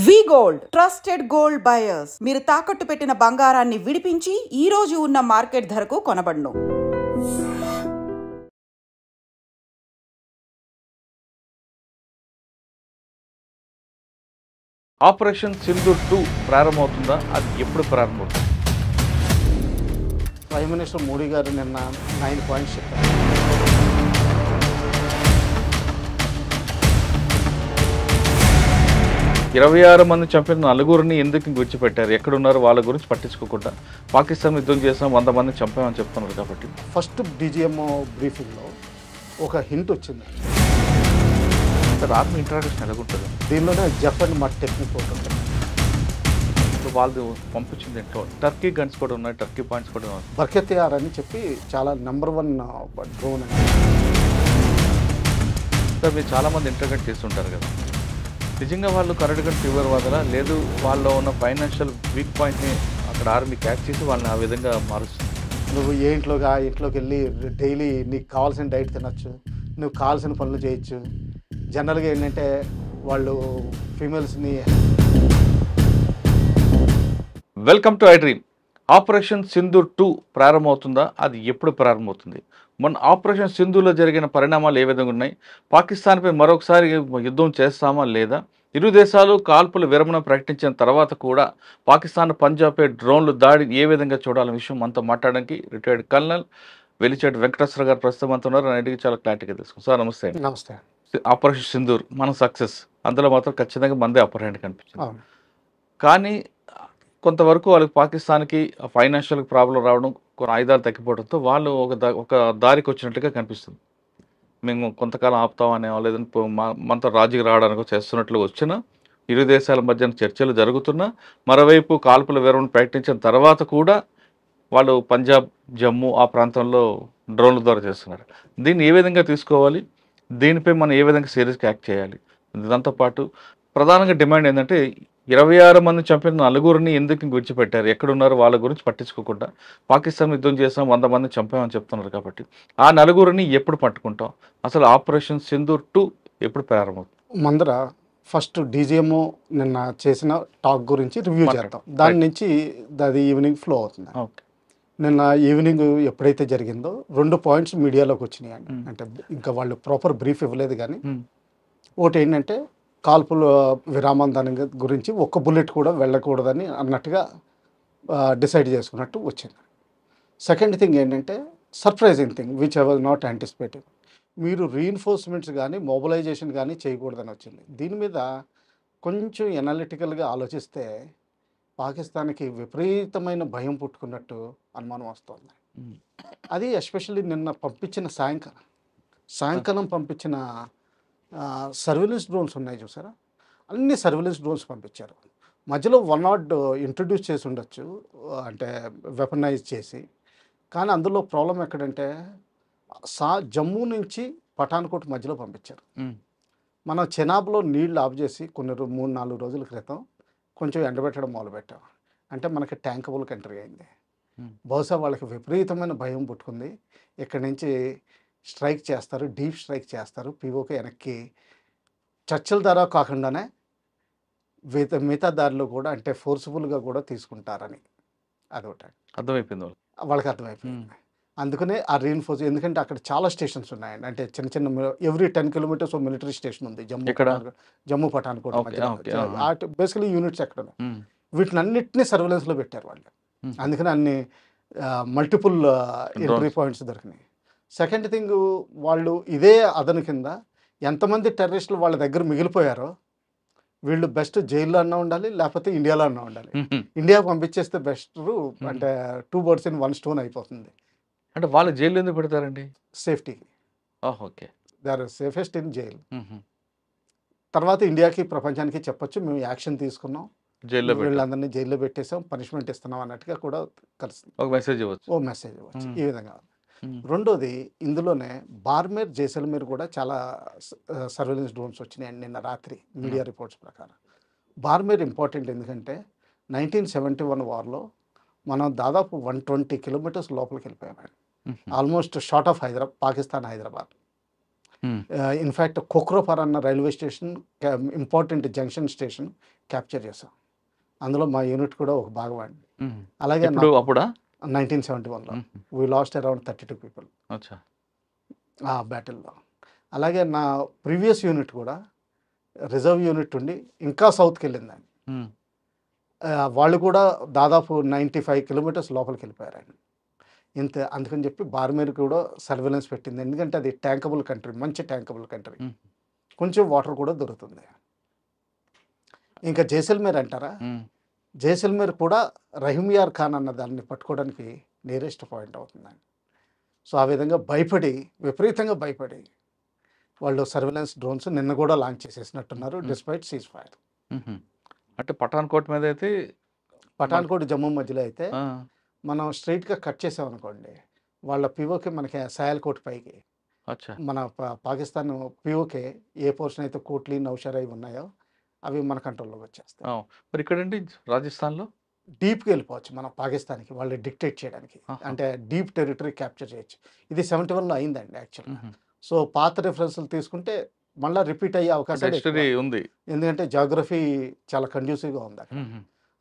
వి gold trusted gold buyers. మీరు తాకట్టు పెట్టిన బంగారాన్ని విడిపించి ఈ రోజు ఉన్న మార్కెట్ ధరకు కొనబడును. ఆపరేషన్ సింధూర్ 2 ప్రారంభమవుతుందా? అది ఎప్పుడు ప్రారంభమవుతుంది? ప్రైమ్ మినిస్టర్ మోడీ గారు నిన్న 9 పాయింట్స్ చెప్పారు. ఇరవై 26 మంది చంపిన నలుగురిని ఎందుకు విడిచిపెట్టారు? ఎక్కడున్నారు వాళ్ళ గురించి పట్టించుకోకుండా పాకిస్తాన్ యుద్ధం చేసాం 100 మందిని చంపామని చెప్తున్నారు. కాబట్టి ఫస్ట్ డీజీఎంఓ బ్రీఫింగ్లో ఒక హింట్ వచ్చింది. ఆర్మీ ఇంట్రాడక్షన్ ఎలాగుంటుంది? దీనిలోనే జఫ్ అండ్ మట్ టెక్నిక్ ఒకటి ఉంటుంది. వాళ్ళు పంపించింది ఏంటో టర్కీ గన్స్ కూడా ఉన్నాయి, టర్కీ పాయింట్స్ కూడా ఉన్నాయి. బర్కెతియార్ అని చెప్పి చాలా నెంబర్ 1 డ్రోన్ అని. సార్ మీరు చాలామంది ఇంటర్గెట్ చేస్తుంటారు కదా, నిజంగా వాళ్ళు కరెక్ట్గా ఫీవర్ వదలా లేదు వాళ్ళలో ఉన్న ఫైనాన్షియల్ వీక్ పాయింట్ని అక్కడ ఆర్మీ క్యాచ్ చేసి వాళ్ళని ఆ విధంగా మారుస్తుంది? నువ్వు ఏ ఇంట్లోకి వెళ్ళి డైలీ నీకు కావాల్సిన డైట్ తినచ్చు, నువ్వు కావాల్సిన పనులు చేయొచ్చు. జనరల్గా ఏంటంటే వాళ్ళు ఫీమేల్స్ని. Welcome to I dream. Operation Sindoor 2 ప్రారంభమవుతుందా? అది ఎప్పుడు ప్రారంభమవుతుంది? మొన్న ఆపరేషన్ సింధూర్లో జరిగిన పరిణామాలు ఏ విధంగా ఉన్నాయి? పాకిస్తాన్పై మరొకసారి యుద్ధం చేస్తామా లేదా? ఇరు దేశాలు కాల్పుల విరమణ ప్రకటించిన తర్వాత కూడా పాకిస్తాన్ పంజాబ్పై డ్రోన్లు దాడి ఏ విధంగా చూడాలనే విషయం మనతో మాట్లాడడానికి రిటైర్డ్ కల్నల్ వెలిచేటి వెంకటేశ్వర గారు ప్రస్తుతం అంతా ఉన్నారు. అన్నిటికీ చాలా క్లారిటీగా తెలుసుకుంటాం. సార్ నమస్తే. నమస్తే. ఆపరేషన్ సింధూర్ మన సక్సెస్, అందులో మాత్రం ఖచ్చితంగా మందే అప్పర్ హ్యాండ్ కనిపించింది. కానీ కొంతవరకు వాళ్ళకి పాకిస్తాన్కి ఫైనాన్షియల్ ప్రాబ్లం రావడం, కొన్ని ఆయుధాలు తగ్గిపోవడంతో వాళ్ళు ఒక దారికి వచ్చినట్టుగా కనిపిస్తుంది. మేము కొంతకాలం ఆపుతామనే లేదంటే మనతో రాజీకి రావడానికి చేస్తున్నట్లు వచ్చినా ఇరు దేశాల మధ్య చర్చలు జరుగుతున్నా, మరోవైపు కాల్పుల విరమణ ప్రకటించిన తర్వాత కూడా వాళ్ళు పంజాబ్, జమ్మూ ఆ ప్రాంతంలో డ్రోన్ల ద్వారా చేస్తున్నారు. దీన్ని ఏ విధంగా తీసుకోవాలి? దీనిపై మనం ఏ విధంగా సీరియస్గా యాక్ట్ చేయాలి? దాంతోపాటు ప్రధానంగా డిమాండ్ ఏంటంటే 26 మంది చంపిన నలుగురిని ఎందుకు విడిచిపెట్టారు? ఎక్కడున్నారు వాళ్ళ గురించి పట్టించుకోకుండా పాకిస్తాన్ యుద్ధం చేసాం 100 మందిని చంపామని చెప్తున్నారు. కాబట్టి ఆ నలుగురిని ఎప్పుడు పట్టుకుంటాం? అసలు ఆపరేషన్ సింధూర్ 2 ఎప్పుడు ప్రారంభమవుతుంది? ముందర ఫస్ట్ డీజీఎంఓ నిన్న చేసిన టాక్ గురించి రివ్యూ చేద్దాం. దాని నుంచి అది ఈవినింగ్ ఫ్లో అవుతుంది. ఓకే. నిన్న ఈవినింగ్ ఎప్పుడైతే జరిగిందో 2 పాయింట్స్ మీడియాలోకి వచ్చినాయి అండి. అంటే ఇంకా వాళ్ళు ప్రాపర్ బ్రీఫ్ ఇవ్వలేదు. కానీ ఒకటి ఏంటంటే కాల్పుల విరామం దాని గురించి ఒక్క బుల్లెట్ కూడా వెళ్ళకూడదని అన్నట్టుగా డిసైడ్ చేసుకున్నట్టు వచ్చింది. సెకండ్ థింగ్ ఏంటంటే surprising thing which I was not anticipating, మీరు రీఇన్ఫోర్స్మెంట్స్ కానీ మొబిలైజేషన్ కానీ చేయకూడదని వచ్చింది. దీని మీద కొంచెం ఎనాలిటికల్గా ఆలోచిస్తే పాకిస్తాన్కి విపరీతమైన భయం పుట్టుకున్నట్టు అనుమానం వస్తుంది. అది ఎస్పెషల్లీ నిన్న పంపించిన సాయంకాలం పంపించిన సర్వేలెన్స్ డ్రోన్స్ ఉన్నాయి చూసారా, అన్ని సర్వేలెన్స్ డ్రోన్స్ పంపించారు. మధ్యలో 1 నాట్ ఇంట్రడ్యూస్ చేసి ఉండొచ్చు, అంటే వెపనైజ్ చేసి. కానీ అందులో ప్రాబ్లం ఎక్కడంటే జమ్మూ నుంచి పఠాన్కోట్ మధ్యలో పంపించారు. మనం చెనాబ్లో నీళ్లు ఆఫ్ చేసి కొన్ని 3-4 రోజుల క్రితం కొంచెం ఎండబెట్టడం మొదలుపెట్టాం. అంటే మనకి ట్యాంకబుల్ కంట్రీ అయింది. బహుశా వాళ్ళకి విపరీతమైన భయం పుట్టుకుంది. ఇక్కడి నుంచి స్ట్రైక్ చేస్తారు, డీప్ స్ట్రైక్ చేస్తారు. పీఓకే వెనక్కి చర్చల ద్వారా కాకుండానే మిగతా దారిలో కూడా అంటే ఫోర్స్ఫుల్గా కూడా తీసుకుంటారని అదొకటి అర్థమైపోయింది వాళ్ళకి అర్థమైపోయింది. అందుకనే ఆ రీఇన్ఫోర్స్, ఎందుకంటే అక్కడ చాలా స్టేషన్స్ ఉన్నాయండి. అంటే చిన్న ఎవ్రీ 10 కిలోమీటర్స్ ఒక మిలిటరీ స్టేషన్ ఉంది జమ్మూ పఠాన్కోట్ మధ్య. బేసికలీ యూనిట్స్ ఎక్కడ వీటినన్నిటినీ సర్వేలెన్స్లో పెట్టారు వాళ్ళు. అందుకని అన్ని మల్టిపుల్ ఎంట్రీ పాయింట్స్ దొరికినాయి. సెకండ్ థింగ్, వాళ్ళు ఇదే అదను కింద ఎంతమంది టెర్రరిస్టులు వాళ్ళ దగ్గర మిగిలిపోయారో వీళ్ళు బెస్ట్ జైల్లో అన్నా ఉండాలి, లేకపోతే ఇండియాలో అన్నా ఉండాలి. ఇండియాకు పంపించేస్తే బెస్ట్, అంటే 2 birds in 1 stone అయిపోతుంది. అంటే వాళ్ళు జైలు ఎందుకు పెడతారండి? సేఫ్టీకి. Okay. They are safest in jail. తర్వాత ఇండియాకి ప్రపంచానికి చెప్పొచ్చు మేము యాక్షన్ తీసుకున్నాం, వీళ్ళందరినీ జైల్లో పెట్టేసాం, పనిష్మెంట్ ఇస్తున్నాం అన్నట్టుగా కూడా కలుస్తుంది. ఓ మెసేజ్ ఇవ్వచ్చు ఈ విధంగా. రెండోది, ఇందులోనే బార్మేర్, జైసల్మేర్ కూడా చాలా సర్వేలెన్స్ డ్రోన్స్ వచ్చినాయి నిన్న రాత్రి మీడియా రిపోర్ట్స్ ప్రకారం. బార్మేర్ ఇంపార్టెంట్ ఎందుకంటే 1971 వార్లో మనం దాదాపు 120 కిలోమీటర్స్ లోపలికి వెళ్ళిపోయామండి. Almost short of Pakistan Hyderabad. In fact Khokhropar అన్న railway station important junction station capture చేసాం. అందులో మా యూనిట్ కూడా ఒక భాగమండి. అలాగే అప్పుడా 1971లో వీ లాస్ట్ అరౌండ్ 32 పీపుల్ ఆ బ్యాటిల్లో. అలాగే నా ప్రీవియస్ యూనిట్ కూడా రిజర్వ్ యూనిట్ ఉండి ఇంకా సౌత్కి వెళ్ళిందండి. వాళ్ళు కూడా దాదాపు 95 కిలోమీటర్స్ లోపలికి వెళ్ళిపోయారండి. అందుకని చెప్పి బార్మేర్ కూడా సర్వేలెన్స్ పెట్టింది. ఎందుకంటే అది ట్యాంకబుల్ కంట్రీ, మంచి ట్యాంకబుల్ కంట్రీ, కొంచెం వాటర్ కూడా దొరుకుతుంది. ఇంకా జైసల్మేర్ అంటారా, జైసల్మేర్ కూడా రహీమియార్ ఖాన్ అన్న దాన్ని పట్టుకోవడానికి నియరెస్ట్ పాయింట్ అవుతుందండి. సో ఆ విధంగా భయపడి, విపరీతంగా భయపడి వాళ్ళు సర్వేలెన్స్ డ్రోన్స్ నిన్న కూడా లాంచ్ చేసేసినట్టున్నారు డిస్పైట్ సీజ్ ఫైర్. అంటే పఠాన్కోట్ మీద అయితే, పఠాన్కోట్ జమ్మూ మధ్యలో అయితే మనం స్ట్రైట్గా కట్ చేసామనుకోండి, వాళ్ళ పిఓకే మనకి సయాల్కోట్ పైకి మన పాకిస్తాన్ పిఓకే ఏ పోర్షన్ అయితే కోట్లీ నౌషర్ అవి ఉన్నాయో అవి మన కంట్రోల్లోకి వచ్చేస్తాయి. మరి ఇక్కడండి రాజస్థాన్లో డీప్కి వెళ్ళిపోవచ్చు మనం పాకిస్తాన్కి, వాళ్ళు డిక్టేట్ చేయడానికి. అంటే డీప్ టెరిటరీ క్యాప్చర్ చేయొచ్చు. ఇది 71లో అయిందండి యాక్చువల్గా. సో పాత రిఫరెన్స్లు తీసుకుంటే మళ్ళీ రిపీట్ అయ్యే అవకాశం ఉంది, ఎందుకంటే జాగ్రఫీ చాలా కండ్యూసివ్గా ఉంది అక్కడ.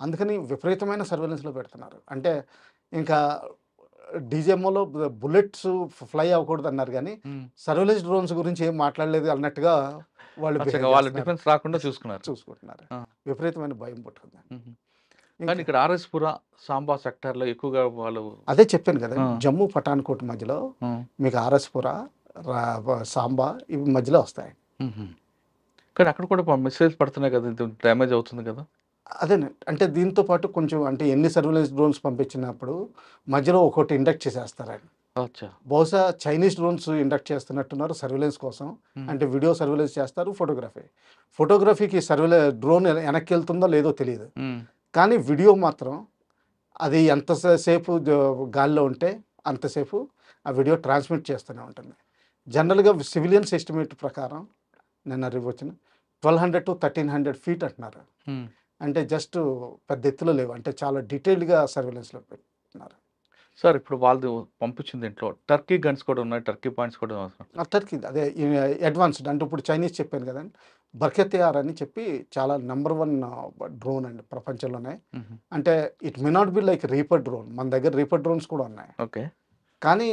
అందుకని విపరీతమైన సర్వేలెన్స్లో పెడుతున్నారు. అంటే ఇంకా డీజీఎంఓలో బుల్లెట్స్ ఫ్లై అవ్వకూడదు అన్నారు, కానీ సర్వేలెన్స్ డ్రోన్స్ గురించి ఏం మాట్లాడలేదు అన్నట్టుగా వాళ్ళు డిఫెన్స్ రాకుండా చూసుకుంటున్నారు. విపరీతమైన భయం పుట్టుకుంది. కానీ ఇక్కడ ఆర్ఎస్పురా సాంబా సెక్టార్లో ఎక్కువగా వాళ్ళు, అదే చెప్పాను కదా, జమ్మూ పఠాన్కోట్ మధ్యలో మీకు ఆర్ఎస్పురా, సాంబా ఇవి మధ్యలో వస్తాయి. కానీ అక్కడ కూడా మిసైల్స్ పడుతున్నాయి కదా, డ్యామేజ్ అవుతుంది కదా. అదే అంటే దీంతో పాటు కొంచెం అంటే ఎన్ని సర్వేలెన్స్ డ్రోన్స్ పంపించినప్పుడు మధ్యలో ఒకటి ఇండక్ట్ చేసేస్తారండి. బహుశా చైనీస్ డ్రోన్స్ ఇండక్ట్ చేస్తున్నట్టున్నారు సర్వేలెన్స్ కోసం. అంటే వీడియో సర్వేలెన్స్ చేస్తారు, ఫోటోగ్రఫీకి డ్రోన్ వెనక్కి వెళ్తుందో లేదో తెలియదు, కానీ వీడియో మాత్రం అది ఎంతసేపు గాల్లో ఉంటే అంతసేపు ఆ వీడియో ట్రాన్స్మిట్ చేస్తూనే ఉంటుంది. జనరల్గా సివిలియన్స్ ఎస్టిమేట్ ప్రకారం నిన్న వచ్చిన 1200 to 1300 ఫీట్ అంటున్నారు. అంటే జస్ట్ పెద్ద ఎత్తులో లేవు, అంటే చాలా డీటెయిల్డ్గా సర్వేలెన్స్లో పెట్టున్నారు. సార్ ఇప్పుడు వాళ్ళు పంపించింది ఇంట్లో టర్కీ గన్స్ కూడా ఉన్నాయి, టర్కీ పాయింట్స్ కూడా ఉన్నాయి. టర్కీ అదే అడ్వాన్స్డ్, అంటే ఇప్పుడు చైనీస్ చెప్పాను కదండి, బర్కెతియార్ అని చెప్పి చాలా నెంబర్ 1 డ్రోన్ అండి ప్రపంచంలోనే. అంటే it may not be like reaper drone, మన దగ్గర రీపర్ డ్రోన్స్ కూడా ఉన్నాయి. ఓకే, కానీ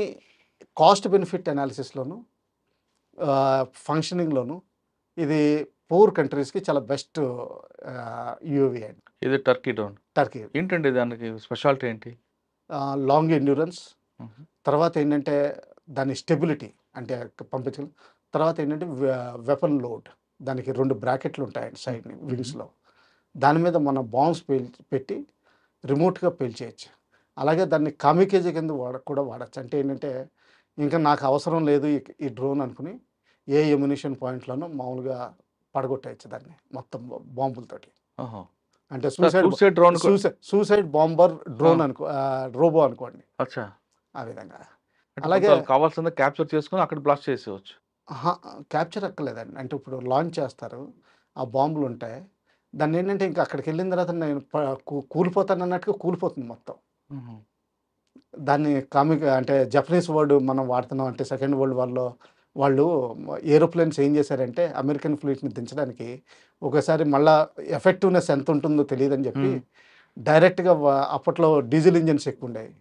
కాస్ట్ బెనిఫిట్ అనాలిసిస్లోను ఫంక్షనింగ్లోను ఇది పూర్ కంట్రీస్కి చాలా బెస్ట్ యూఏవీ అండి. ఇది టర్కీ డ్రోన్. టర్కీ ఏంటండి దానికి స్పెషాలిటీ ఏంటి? లాంగ్ ఎండ్యూరెన్స్, తర్వాత ఏంటంటే దాని స్టెబిలిటీ అంటే పంపించగలం. తర్వాత ఏంటంటే వెపన్ లోడ్, దానికి 2 బ్రాకెట్లు ఉంటాయండి సైడ్ని వింగ్స్లో, దాని మీద మన బాంబ్స్ పెట్టి రిమోట్గా పేల్చేయచ్చు. అలాగే దాన్ని కామికేజీ కింద కూడా వాడచ్చు. అంటే ఏంటంటే ఇంకా నాకు అవసరం లేదు ఈ డ్రోన్ అనుకుని ఏ ఎమ్యునిషన్ పాయింట్లోనూ మామూలుగా పడగొట్టేయచ్చు దాన్ని మొత్తం బాంబులతోటి. అంటే సూసైడ్ బాంబర్ డ్రోన్ రోబో అనుకోండి, ఆ విధంగా. అలాగే కావాల్సింది క్యాప్చర్ చేసుకుని అక్కడ బ్లాస్ట్ చేసేవచ్చు. క్యాప్చర్ అక్కర్లేదండి, అంటే ఇప్పుడు లాంచ్ చేస్తారు, ఆ బాంబులు ఉంటాయి, దాన్ని ఏంటంటే ఇంకా అక్కడికి వెళ్ళిన తర్వాత నేను కూలిపోతాను అన్నట్టుగా కూలిపోతుంది మొత్తం. దాన్ని అంటే జపనీస్ వర్డ్ మనం వాడుతున్నాం. అంటే సెకండ్ వరల్డ్ వార్లో వాళ్ళు ఏరోప్లేన్స్ ఏం చేశారంటే అమెరికన్ ఫ్లీట్ని దించడానికి ఒకసారి మళ్ళీ ఎఫెక్టివ్నెస్ ఎంత ఉంటుందో తెలియదని చెప్పి డైరెక్ట్గా అప్పట్లో డీజిల్ ఇంజిన్స్ ఎక్కువ ఉండేవి.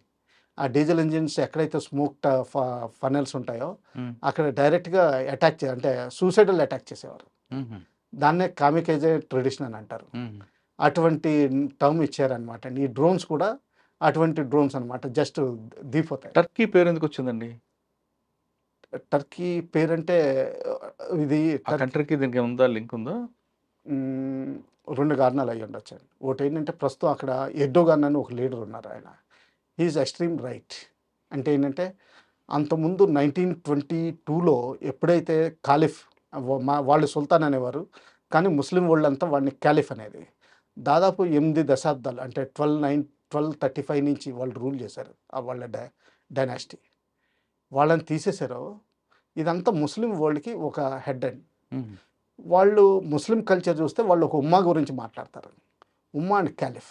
ఆ డీజిల్ ఇంజిన్స్ ఎక్కడైతే స్మోక్ ఫనెల్స్ ఉంటాయో అక్కడ డైరెక్ట్గా అటాక్ అంటే సూసైడల్ అటాక్ చేసేవారు. దాన్నే కామికేజే ట్రెడిషన్ అని అంటారు. అటువంటి టర్మ్ ఇచ్చారనమాట. ఈ డ్రోన్స్ కూడా అటువంటి డ్రోన్స్ అనమాట, జస్ట్ దిగిపోతాయి. టర్కీ పేరు ఎందుకు వచ్చిందండి? టర్కీ పేరంటే ఇది కంట్రీకి దీనికి ఉందా, లింక్ ఉందా? 2 కారణాలు అయ్యి ఉండొచ్చు. ఒకటి ఏంటంటే ప్రస్తుతం అక్కడ ఎర్డోగాన్ అని ఒక లీడర్ ఉన్నారు, ఆయన హీఈస్ ఎక్స్ట్రీమ్ రైట్. అంటే ఏంటంటే అంతకుముందు 1922లో ఎప్పుడైతే కాలిఫ్, వాళ్ళు సుల్తాన్ అనేవారు, కానీ ముస్లిం వరల్డ్ అంతా వాడిని క్యాలిఫ్ అనేది, దాదాపు 8 దశాబ్దాలు అంటే 1235 నుంచి వాళ్ళు రూల్ చేశారు. వాళ్ళ డైనాసిటీ వాళ్ళని తీసేశారు. ఇదంతా ముస్లిం వరల్డ్కి ఒక హెడ్ అండ్ వాళ్ళు ముస్లిం కల్చర్ చూస్తే వాళ్ళు ఒక ఉమ్మా గురించి మాట్లాడతారు, ఉమ్మా అండ్ క్యాలిఫ్.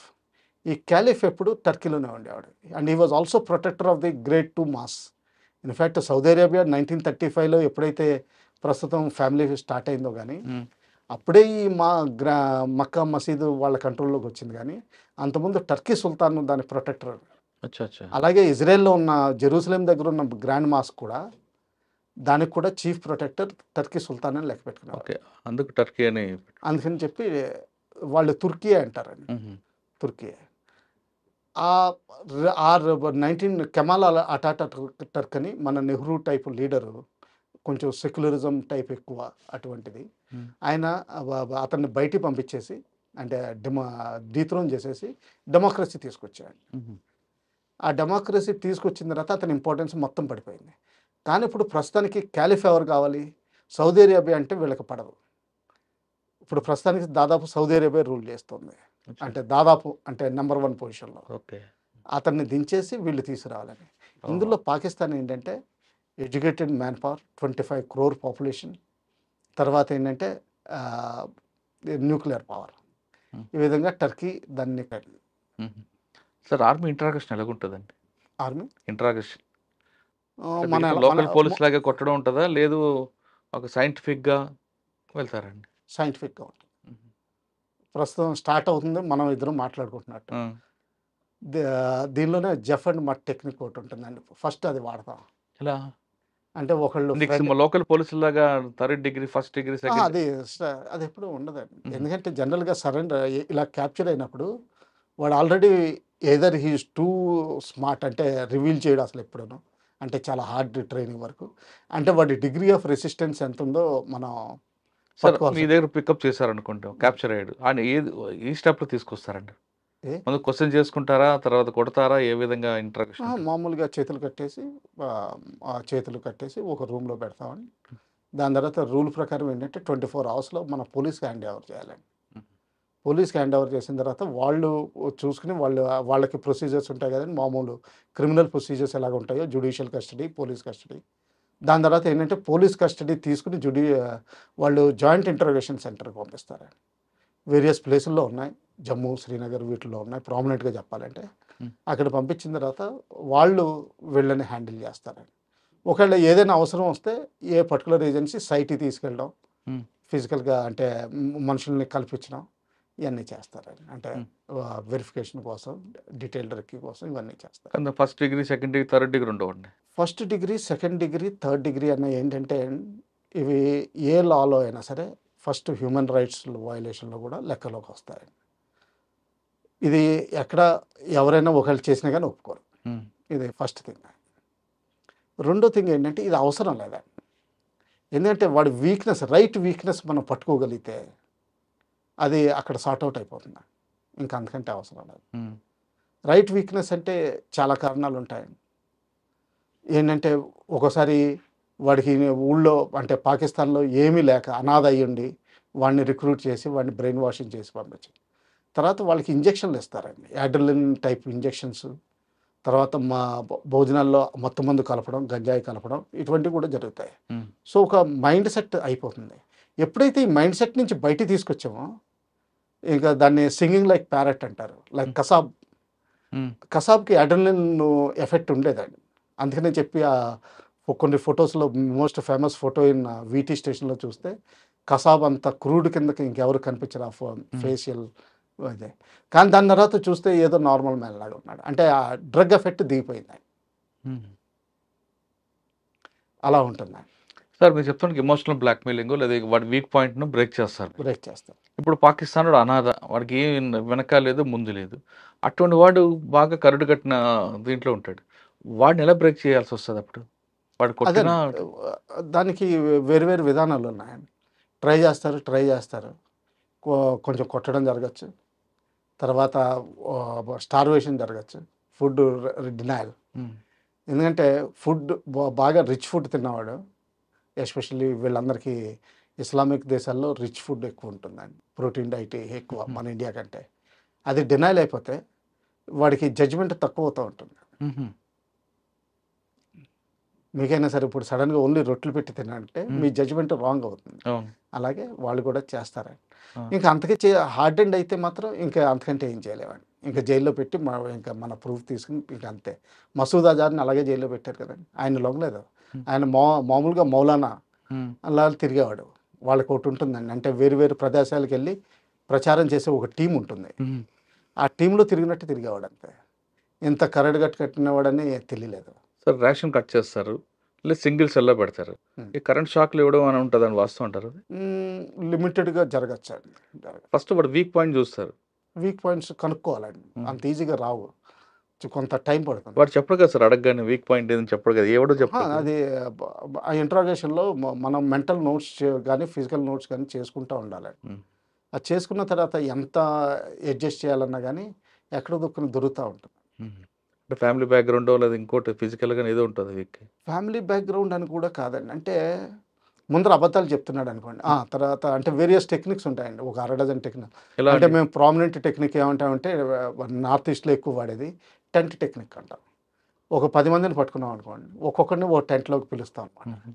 ఈ క్యాలిఫ్ ఎప్పుడు టర్కీలోనే ఉండేవాడు. And he was also protector of the great 2 mosques. In fact Saudi Arabia 1935లో ఎప్పుడైతే ప్రస్తుతం ఫ్యామిలీ స్టార్ట్ అయిందో కానీ అప్పుడే ఈ మక్కా మసీదు వాళ్ళ కంట్రోల్లోకి వచ్చింది. కానీ అంతకుముందు టర్కీ సుల్తాన్ దాని ప్రొటెక్టర్. అచ్చా అచ్చా. అలాగే ఇజ్రాయెల్లో ఉన్న జెరూసలేం దగ్గర ఉన్న గ్రాండ్ మాస్క్ కూడా దానికి కూడా చీఫ్ ప్రొటెక్టర్ టర్కీ సుల్తాన్ అని లెక్క పెట్టుకున్నారు. ఓకే, అందుకు టర్కీ అని. అందుకని చెప్పి వాళ్ళు తుర్కీ అంటారండి. తుర్కీ ఆ 19 అటాటర్క్ అని మన నెహ్రూ టైప్ లీడరు, కొంచెం సెక్యులరిజం టైప్ ఎక్కువ అటువంటిది. ఆయన అతన్ని బయటికి పంపించేసి అంటే డీథ్రోన్ చేసేసి డెమోక్రసీ తీసుకొచ్చాడు. ఆ డెమోక్రసీ తీసుకొచ్చిన తర్వాత అతని ఇంపార్టెన్స్ మొత్తం పడిపోయింది. కానీ ఇప్పుడు ప్రస్తుతానికి క్యాలిఫ్ ఎవరు కావాలి? సౌదీ అరేబియా అంటే వీళ్ళకి పడదు. ఇప్పుడు ప్రస్తుతానికి దాదాపు సౌదీ అరేబియా రూల్ చేస్తుంది. అంటే దాదాపు అంటే నెంబర్ 1 పొజిషన్లో. ఓకే, అతన్ని దించేసి వీళ్ళు తీసుకురావాలని. ఇందులో పాకిస్తాన్ ఏంటంటే educated manpower, 25 crore population, తర్వాత ఏంటంటే న్యూక్లియర్ పవర్. ఈ విధంగా టర్కీ దాన్ని. సార్ ఆర్మీ ఇంట్రాగేషన్ ఎలాగుంటుందండి? ఆర్మీ ఇంట్రాగేషన్ మన లోకల్ పోలీస్ లాగా కొట్టడం ఉంటుందా, లేదు ఒక సైంటిఫిక్గా వెళ్తారండి? సైంటిఫిక్గా ఉంటుంది. ప్రస్తుతం స్టార్ట్ అవుతుంది, మనం ఇద్దరం మాట్లాడుకుంటున్నట్టు. దీనిలోనే జెఫ్ అండ్ మట్ టెక్నిక్ ఒకటి ఉంటుందండి. ఫస్ట్ అది వాడతాం. ఎలా అంటే ఒకళ్ళు లోకల్ పోలీసుల లాగా 3rd degree 1st degree 2nd అది ఎప్పుడు ఉండదండి. ఎందుకంటే జనరల్గా సరెండర్ ఇలా క్యాప్చర్ అయినప్పుడు వాడు already either he's two smart అంటే రివీల్ చేయడం అసలు ఎప్పుడూ అంటే చాలా హార్డ్ ట్రైనింగ్ వరకు. అంటే వాడి డిగ్రీ ఆఫ్ రెసిస్టెన్స్ ఎంత ఉందో మనం. సార్ మీ దగ్గర పికప్ చేశారనుకుంటాం, క్యాప్చర్ అయ్యాడు అని ఏ స్టెప్లో తీసుకొస్తారండి? ముందు క్వశ్చన్ చేసుకుంటారా, తర్వాత కొడతారా, ఏ విధంగా ఇంట్రాక్షన్? మామూలుగా చేతులు కట్టేసి ఒక రూమ్లో పెడతామని. దాని తర్వాత రూల్ ప్రకారం ఏంటంటే 24 hours మన పోలీస్కి హ్యాండ్ ఓవర్ చేయాలండి. పోలీస్కి హ్యాండ్ ఓవర్ చేసిన తర్వాత వాళ్ళు చూసుకుని వాళ్ళకి ప్రొసీజర్స్ ఉంటాయి కదండి. మామూలు క్రిమినల్ ప్రొసీజర్స్ ఎలాగ ఉంటాయో, జ్యుడిషియల్ కస్టడీ, పోలీస్ కస్టడీ. దాని తర్వాత ఏంటంటే పోలీస్ కస్టడీ తీసుకుని వాళ్ళు జాయింట్ ఇంటరోగేషన్ సెంటర్కి పంపిస్తారండి. వేరియస్ ప్లేసుల్లో ఉన్నాయి, జమ్మూ, శ్రీనగర్ వీటిలో ఉన్నాయి ప్రామినెంట్గా చెప్పాలంటే. అక్కడ పంపించిన తర్వాత వాళ్ళు వీళ్ళని హ్యాండిల్ చేస్తారండి. ఒకవేళ ఏదైనా అవసరం వస్తే ఏ పర్టికులర్ ఏజెన్సీ సైట్కి తీసుకెళ్ళడం, ఫిజికల్గా అంటే మనుషుల్ని కల్పించడం, ఇవన్నీ చేస్తారండి. అంటే వెరిఫికేషన్ కోసం, డీటెయిల్డ్ రెక్కి కోసం ఇవన్నీ చేస్తారు. 1st degree 2nd degree 3rd degree ఉండవండి. 1st degree 2nd degree 3rd degree అన్న ఏంటంటే ఇవి ఏ లాలో అయినా సరే ఫస్ట్ హ్యూమన్ రైట్స్ వయలేషన్లో కూడా లెక్కలోకి వస్తాయండి. ఇది ఎక్కడ ఎవరైనా ఒకళ్ళు చేసినా కానీ ఒప్పుకోరు. ఇది ఫస్ట్ థింగ్. రెండో థింగ్ ఏంటంటే ఇది అవసరం లేదండి. ఎందుకంటే వాడి రైట్ వీక్నెస్ మనం పట్టుకోగలిగితే అది అక్కడ సార్ట్అవుట్ అయిపోతుంది. ఇంకా అంతకంటే అవసరం లేదు. రైట్ వీక్నెస్ అంటే చాలా కారణాలు ఉంటాయండి. ఏంటంటే ఒకసారి వాడికి ఊళ్ళో అంటే పాకిస్తాన్లో ఏమీ లేక అనాథ అయ్యుండి వాడిని రిక్రూట్ చేసి వాడిని బ్రెయిన్ వాషింగ్ చేసి పంపించారు. తర్వాత వాళ్ళకి ఇంజక్షన్లు ఇస్తారండి, యాడ్రిలిన్ టైప్ ఇంజక్షన్స్. తర్వాత మా భోజనాల్లో మొత్తం మందు కలపడం, గంజాయి కలపడం, ఇటువంటివి కూడా జరుగుతాయి. సో ఒక మైండ్ సెట్ అయిపోతుంది. ఎప్పుడైతే ఈ మైండ్ సెట్ నుంచి బయటికి తీసుకొచ్చామో ఇంకా దాన్ని సింగింగ్ లైక్ ప్యారెట్ అంటారు. లైక్ కసాబ్కి అడ్రినలిన్ ఎఫెక్ట్ ఉండేదండి. అందుకనే చెప్పి కొన్ని ఫొటోస్లో most famous photo in VT స్టేషన్లో చూస్తే కసాబ్ అంత క్రూడ్ కిందకి ఇంకెవరు కనిపించరు ఆ ఫేషియల్ అదే. కానీ దాని తర్వాత చూస్తే ఏదో నార్మల్ మ్యాన్ లాగా ఉన్నాడు. అంటే ఆ డ్రగ్ ఎఫెక్ట్ దిగిపోయింది. అలా ఉంటుంది సార్. మీరు చెప్తానికి ఎమోషనల్ బ్లాక్మెయిలింగ్ లేదా వాడి వీక్ పాయింట్ను బ్రేక్ చేస్తారు. ఇప్పుడు పాకిస్తాన్ అనాథ, వాడికి ఏం వెనక లేదు ముందు లేదు, అటువంటి వాడు బాగా కరుడు కట్టిన దీంట్లో ఉంటాడు. వాడిని ఎలా బ్రేక్ చేయాల్సి వస్తుంది? అప్పుడు వాడు కొట్టిన దానికి వేరు వేరు విధానాలు ఉన్నాయండి. ట్రై చేస్తారు, కొంచెం కొట్టడం జరగచ్చు, తర్వాత స్టార్వేషన్ జరగచ్చు, ఫుడ్ డినయల్. ఎందుకంటే ఫుడ్ బాగా రిచ్ ఫుడ్ తిన్నవాడు, ఎస్పెషల్లీ వీళ్ళందరికీ ఇస్లామిక్ దేశాల్లో రిచ్ ఫుడ్ ఎక్కువ ఉంటుందండి, ప్రోటీన్ డైట్ ఎక్కువ మన ఇండియా కంటే. అది డినైల్ అయిపోతే వాడికి జడ్జిమెంట్ తక్కువ అవుతూ ఉంటుంది. మీకైనా సరే ఇప్పుడు సడన్గా ఓన్లీ రొట్టెలు పెట్టి తినంటే మీ జడ్జిమెంట్ రాంగ్ అవుతుంది. అలాగే వాళ్ళు కూడా చేస్తారండి. ఇంకా అంతకే హార్డ్ అండ్ అయితే మాత్రం ఇంకా అంతకంటే ఏం చేయలేమండి. ఇంకా జైల్లో పెట్టి ఇంకా మన ప్రూఫ్ తీసుకుని ఇంకా అంతే. మసూద్ అజార్ని అలాగే జైల్లో పెట్టారు కదండి. ఆయన లొంగలేదు. ఆయన మామూలుగా మౌలానా అలా తిరిగేవాడు. వాళ్ళకి ఒకటి ఉంటుందండి, అంటే వేరు వేరు ప్రదేశాలకు వెళ్ళి ప్రచారం చేసే ఒక టీం ఉంటుంది. ఆ టీంలో తిరిగినట్టు తిరిగేవాడు అంతే. ఇంత కరడుగట్టు కట్టినవాడని తెలియలేదు. సార్ రేషన్ కట్ చేస్తారు, లేదు సింగిల్ సెల్లో పెడతారు. ఈ కరెంట్ షాక్లు ఇవ్వడం అని ఉంటుందని వాస్తవం అంటారు. లిమిటెడ్గా జరగచ్చు అండి. ఫస్ట్ వాడు వీక్ పాయింట్ చూస్తారు. వీక్ పాయింట్స్ కనుక్కోవాలండి, అంత ఈజీగా రావు, కొంత టైం పడుతుంది. వాడు చెప్పడు కదా సార్, అడగగానే వీక్ పాయింట్ ఏదని చెప్పడు కదా, ఎవడో చెప్పడు. అది ఆ ఇంట్రాగేషన్లో మనం మెంటల్ నోట్స్ కానీ ఫిజికల్ నోట్స్ కానీ చేసుకుంటూ ఉండాలి. అది చేసుకున్న తర్వాత ఎంత అడ్జస్ట్ చేయాలన్నా కానీ ఎక్కడో దుక్కుని దొరుకుతూ ఉంటుంది. అంటే ఫ్యామిలీ బ్యాక్గ్రౌండ్ లేదా ఇంకోటి ఫిజికల్గా ఏదో ఉంటుంది వీక్. ఫ్యామిలీ బ్యాక్గ్రౌండ్ అని కూడా కాదండి, అంటే ముందర అబద్ధాలు చెప్తున్నాడు అనుకోండి, తర్వాత అంటే వేరియస్ టెక్నిక్స్ ఉంటాయండి, ఒక 6 టెక్నిక్. అంటే మేము ప్రామినెంట్ టెక్నిక్ ఏమంటామంటే నార్త్ ఈస్ట్లో ఎక్కువ వాడేది టెంట్ టెక్నిక్ అంటాం. ఒక 10 మందిని పట్టుకున్నాం అనుకోండి, ఒక్కొక్కరిని ఓ టెంట్లోకి పిలుస్తాం అనమాట.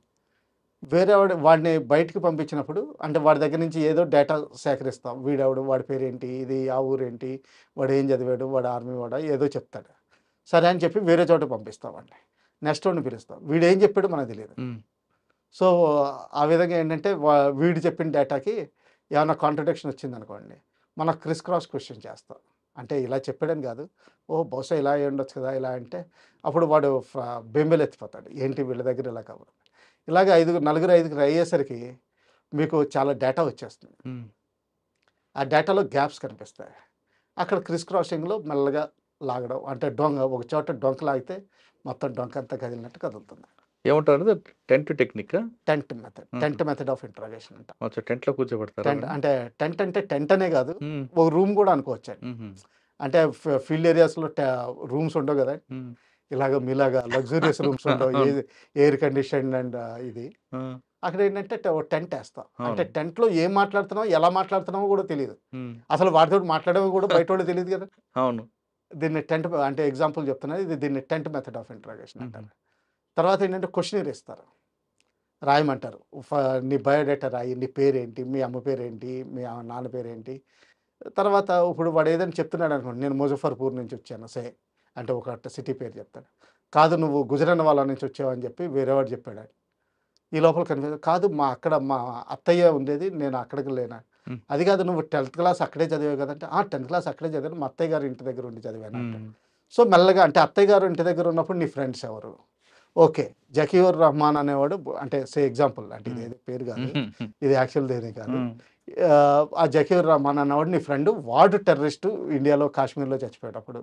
వేరే వాడిని బయటికి పంపించినప్పుడు అంటే వాడి దగ్గర నుంచి ఏదో డేటా సేకరిస్తాం. వీడెవడు, వాడి పేరేంటి, ఇది ఆ ఊరేంటి, వాడు ఏం చదివాడు, వాడు ఆర్మీ వాడా, ఏదో చెప్తాడు. సరే అని చెప్పి వేరే చోట పంపిస్తాం వాడిని. నెక్స్ట్ వాడిని పిలుస్తాం, వీడు ఏం చెప్పాడు మనకు తెలియదు. సో ఆ విధంగా ఏంటంటే వీడు చెప్పిన డేటాకి ఏమైనా కాంట్రడిక్షన్ వచ్చింది అనుకోండి, మనం క్రిస్ క్రాస్ క్వశ్చన్ చేస్తాం. అంటే ఇలా చెప్పాడని కాదు, బహుశా ఇలా అయ్యి ఉండొచ్చు కదా ఇలా అంటే, అప్పుడు వాడు బెంబేలు ఎత్తిపోతాడు, ఏంటి వీళ్ళ దగ్గర ఇలా కావాలి. ఇలాగే నలుగురు ఐదుగురు అయ్యేసరికి మీకు చాలా డేటా వచ్చేస్తుంది. ఆ డేటాలో గ్యాప్స్ కనిపిస్తాయి. అక్కడ క్రిస్ క్రాసింగ్లో మెల్లగా లాగడం, అంటే ఒక చోట డొంక లాగితే మొత్తం డొంక అంతా కదిలినట్టు కదులుతుంది. ఏమంటారు, tent technique, tent method of interrogation అంట. టెంట్లో కూర్చోబెడతారు. అంటే టెంట్ అనే కాదు, ఒక రూమ్ కూడా అనుకోవచ్చండి. అంటే ఫీల్డ్ ఏరియాస్లో రూమ్స్ ఉండవు కదా, ఇలాగ మీలాగా లగ్జూరియస్ రూమ్స్ ఉండవు, ఎయిర్ కండిషన్ అండ్ ఇది. అక్కడ ఏంటంటే టెంట్ వేస్తాం. అంటే టెంట్లో ఏం మాట్లాడుతున్నావు, ఎలా మాట్లాడుతున్నావో కూడా తెలియదు, అసలు వాడితో మాట్లాడేవి కూడా బయట వాళ్ళు తెలియదు కదా. అవును, దీన్ని టెంట్ అంటే ఎగ్జాంపుల్ చెప్తున్నది, దీన్ని టెంట్ మెథడ్ ఆఫ్ ఇంట్రాగేషన్ అంటారు. తర్వాత ఏంటంటే క్వశ్చనర్ ఇస్తారు, రాయమంటారు, నీ బయోడేటా రాయి, నీ పేరేంటి, మీ అమ్మ పేరేంటి, మీ నాన్న పేరేంటి. తర్వాత ఇప్పుడు వాడు ఏదైనా చెప్తున్నాడు అనుకోండి, నేను ముజఫర్పూర్ నుంచి వచ్చాను సే అంటే ఒక సిటీ పేరు చెప్తాడు. కాదు నువ్వు గుజరాన్వాలా నుంచి వచ్చావు అని చెప్పి వేరేవాడు చెప్పాడు. ఈ లోపల కనిపి కాదు మా అత్తయ్య ఉండేది, నేను అక్కడికి లేనా. అది కాదు, నువ్వు 10th క్లాస్ అక్కడే చదివావు కదంటే 10th క్లాస్ అక్కడే చదివాను, మా అత్తయ్య గారు ఇంటి దగ్గర ఉండి చదివాను. సో మెల్లగా అంటే అత్తయ్య గారు ఇంటి దగ్గర ఉన్నప్పుడు నీ ఫ్రెండ్స్ ఎవరు, ఓకే జకీర్ రహమాన్ అనేవాడు, అంటే సే ఎగ్జాంపుల్, అంటే ఇది పేరు కాదు, ఇది యాక్చువల్ దేని కాదు, ఆ జకీర్ రహమాన్ అనేవాడు నీ ఫ్రెండ్, వాడు టెర్రరిస్టు ఇండియాలో కాశ్మీర్లో చచ్చిపోయేటప్పుడు.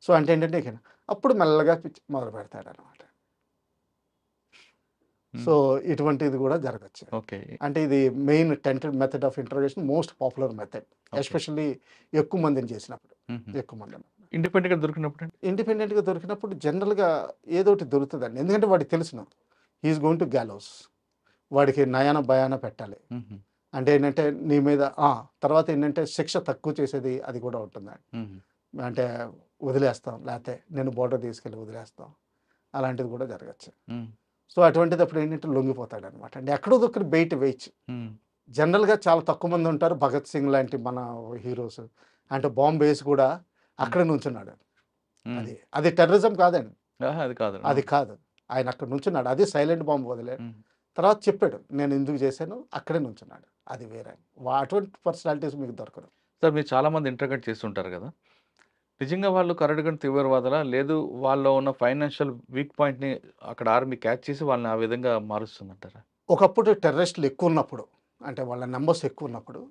సో అంటే ఏంటంటే అప్పుడు మెల్లగా మొదలు పెడతాడు అనమాట. సో ఇటువంటిది కూడా జరగచ్చు. అంటే ఇది main tent method of interrogation, most popular method, especially ఎక్కువ మందిని చేసినప్పుడు. ఎక్కువ మంది ఇండిపెండెంట్గా దొరికినప్పుడు జనరల్గా ఏదో ఒకటి దొరుకుతుందండి, ఎందుకంటే వాడికి తెలుసును హీఈస్ గోయింగ్ టు గ్యాలోస్, వాడికి నయాన భయాన పెట్టాలి. అంటే ఏంటంటే నీ మీద తర్వాత ఏంటంటే శిక్ష తక్కువ చేసేది అది కూడా ఉంటుందండి. అంటే వదిలేస్తాం, లేకపోతే నేను బోర్డర్ తీసుకెళ్ళి వదిలేస్తాం, అలాంటిది కూడా జరగచ్చు. సో అటువంటిది అప్పుడు ఏంటంటే లొంగిపోతాడు అనమాట. అంటే ఎక్కడో దొక్కడి బయట వేయచ్చు. జనరల్గా చాలా తక్కువ మంది ఉంటారు, భగత్ సింగ్ లాంటి మన హీరోస్, అంటే బాంబ్ వేసి కూడా అక్కడ నుంచున్నాడు. అది టెర్రరిజం కాదండి, అది కాదు, ఆయన అక్కడ నుంచున్నాడు, అది సైలెంట్ బాంబ్ వదిలేడు. తర్వాత చెప్పాడు నేను ఎందుకు చేశాను, అక్కడే నుంచున్నాడు, అది వేరే. అటువంటి పర్సనాలిటీస్ మీకు దొరకదు. సార్ మీరు చాలామంది ఇంటర్గేట్ చేస్తుంటారు కదా, నిజంగా వాళ్ళు కరడుగని తీవ్రవాదులా, లేదు వాళ్ళలో ఉన్న ఫైనాన్షియల్ వీక్ పాయింట్ని అక్కడ ఆర్మీ క్యాచ్ చేసి వాళ్ళని ఆ విధంగా మారుస్తుందంటారా? ఒకప్పుడు టెర్రరిస్టులు ఎక్కువ ఉన్నప్పుడు, అంటే వాళ్ళ నెంబర్స్ ఎక్కువ ఉన్నప్పుడు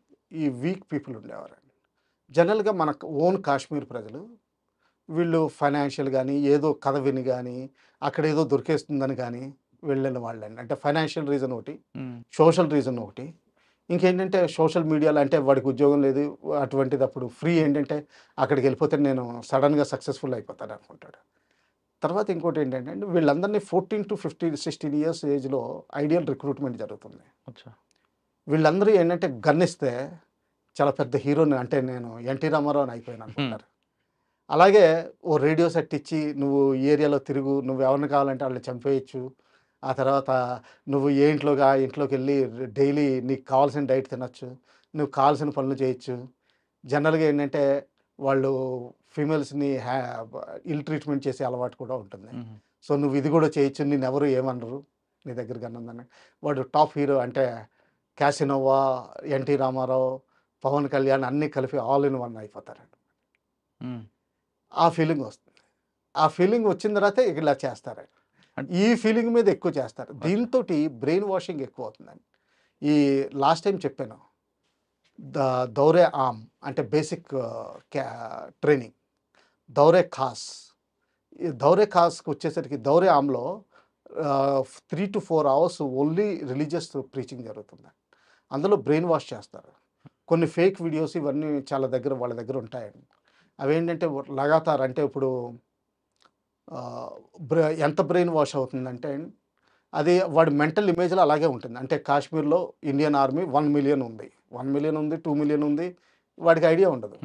ఈ వీక్ పీపుల్ ఉండేవారండి. జనరల్గా మన ఓన్ కాశ్మీర్ ప్రజలు వీళ్ళు ఫైనాన్షియల్ కానీ ఏదో కథ విని కానీ అక్కడ ఏదో దొరికేస్తుందని కానీ వెళ్ళిన వాళ్ళండి. అంటే ఫైనాన్షియల్ రీజన్ ఒకటి, సోషల్ రీజన్ ఒకటి, ఇంకేంటంటే సోషల్ మీడియాలో అంటే వాడికి ఉద్యోగం లేదు, అటువంటిది అప్పుడు ఫ్రీ ఏంటంటే అక్కడికి వెళ్ళిపోతే నేను సడన్గా సక్సెస్ఫుల్ అయిపోతాను అనుకుంటాడు. తర్వాత ఇంకోటి ఏంటంటే వీళ్ళందరినీ 14 to 16 years ఏజ్లో ఐడియల్ రిక్రూట్మెంట్ జరుగుతుంది. వీళ్ళందరూ ఏంటంటే గన్నిస్తే చాలా పెద్ద హీరోని, అంటే నేను ఎన్టీ రామారావు అని అయిపోయాను అనుకుంటారు. అలాగే ఓ రేడియో సెట్ ఇచ్చి నువ్వు ఈ ఏరియాలో తిరుగు, నువ్వు ఎవరిని కావాలంటే వాళ్ళని చంపేయచ్చు, ఆ తర్వాత నువ్వు ఏ ఇంట్లోకి వెళ్ళి డైలీ నీకు కావాల్సిన డైట్ తినచ్చు, నువ్వు కావాల్సిన పనులు చేయొచ్చు. జనరల్గా ఏంటంటే వాళ్ళు ఫీమేల్స్ని ఇల్ ట్రీట్మెంట్ చేసే అలవాటు కూడా ఉంటుంది. సో నువ్వు ఇది కూడా చేయొచ్చు, నేను ఎవరు ఏమనరు, నీ దగ్గర గన్ ఉందని. వాడు టాప్ హీరో అంటే క్యాసినోవా, ఎన్టీ రామారావు, పవన్ కళ్యాణ్ అన్నీ కలిపి ఆల్ ఇన్ వన్ అయిపోతారండి. ఆ ఫీలింగ్ వస్తుంది. ఆ ఫీలింగ్ వచ్చిన తర్వాత ఇలా చేస్తారండి. ఈ ఫీలింగ్ మీద ఎక్కువ చేస్తారు. దీంతో బ్రెయిన్ వాషింగ్ ఎక్కువ అవుతుందండి. ఈ లాస్ట్ టైం చెప్పాను, దౌరే ఆమ్ అంటే బేసిక్ ట్రైనింగ్, దౌరే ఖాస్. ఈ దౌరే ఖాస్కి వచ్చేసరికి దౌరే ఆమ్లో 3 to 4 hours only religious preaching జరుగుతుంది. అందులో బ్రెయిన్ వాష్ చేస్తారు. కొన్ని ఫేక్ వీడియోస్ ఇవన్నీ చాలా వాళ్ళ దగ్గర ఉంటాయండి. అవేంటంటే లగాతార్ అంటే ఇప్పుడు ఎంత బ్రెయిన్ వాష్ అవుతుందంటే అది వాడి మెంటల్ ఇమేజ్లో అలాగే ఉంటుంది. అంటే కాశ్మీర్లో ఇండియన్ ఆర్మీ 1 million ఉంది, 1 million ఉంది, 2 million ఉంది, వాడికి ఐడియా ఉండదు.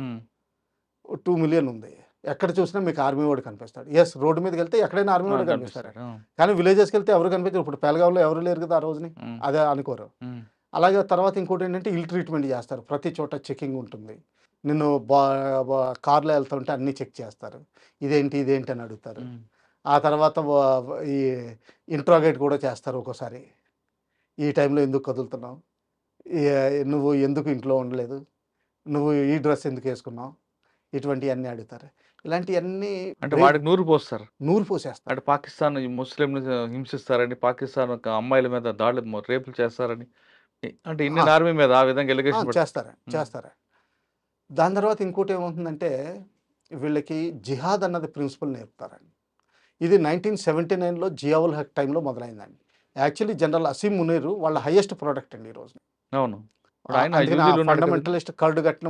2 million ఉంది, ఎక్కడ చూసినా మీకు ఆర్మీ వాడు కనిపిస్తాడు. ఎస్, రోడ్డు మీదకి వెళ్తే ఎక్కడైనా ఆర్మీ వాడు కనిపిస్తాడు. కానీ విలేజెస్కి వెళ్తే ఎవరు కనిపించారు. ఇప్పుడు పెలగాంలో ఎవరు లేరు కదా ఆ రోజుని, అదే అనుకోరు. అలాగే తర్వాత ఇంకోటి ఏంటంటే ఇల్ ట్రీట్మెంట్ చేస్తారు. ప్రతి చోట చెకింగ్ ఉంటుంది. నిన్ను కార్లో వెళ్తుంటే అన్నీ చెక్ చేస్తారు. ఇదేంటి అని అడుగుతారు. ఆ తర్వాత ఈ ఇంట్రాగేట్ కూడా చేస్తారు ఒక్కోసారి. ఈ టైంలో ఎందుకు కదులుతున్నావు, నువ్వు ఎందుకు ఇంట్లో ఉండలేదు, నువ్వు ఈ డ్రెస్ ఎందుకు వేసుకున్నావు, ఇటువంటివన్నీ అడుగుతారు. ఇలాంటివన్నీ అంటే వాడికి నూరు పోసేస్తారు. అంటే పాకిస్తాన్ ముస్లింలు హింసిస్తారని, పాకిస్తాన్ అమ్మాయిల మీద దాడులు రేపులు చేస్తారని, అంటే ఇండియన్ ఆర్మీ మీద ఆ విధంగా ఎలిగేషన్ చేస్తారా. దాని తర్వాత ఇంకోటి ఏమవుతుందంటే వీళ్ళకి జిహాద్ అన్నది ప్రిన్సిపల్ నేర్పుతారండి. ఇది 1979లో జియావుల్ హక్ టైంలో మొదలైందండి. యాక్చువల్లీ జనరల్ అసీం మునీర్ వాళ్ళ హైయెస్ట్ ప్రోడక్ట్ అండి ఈ రోజు. అవును, ఫండమెంటలిస్ట్ కర్డు కట్టిన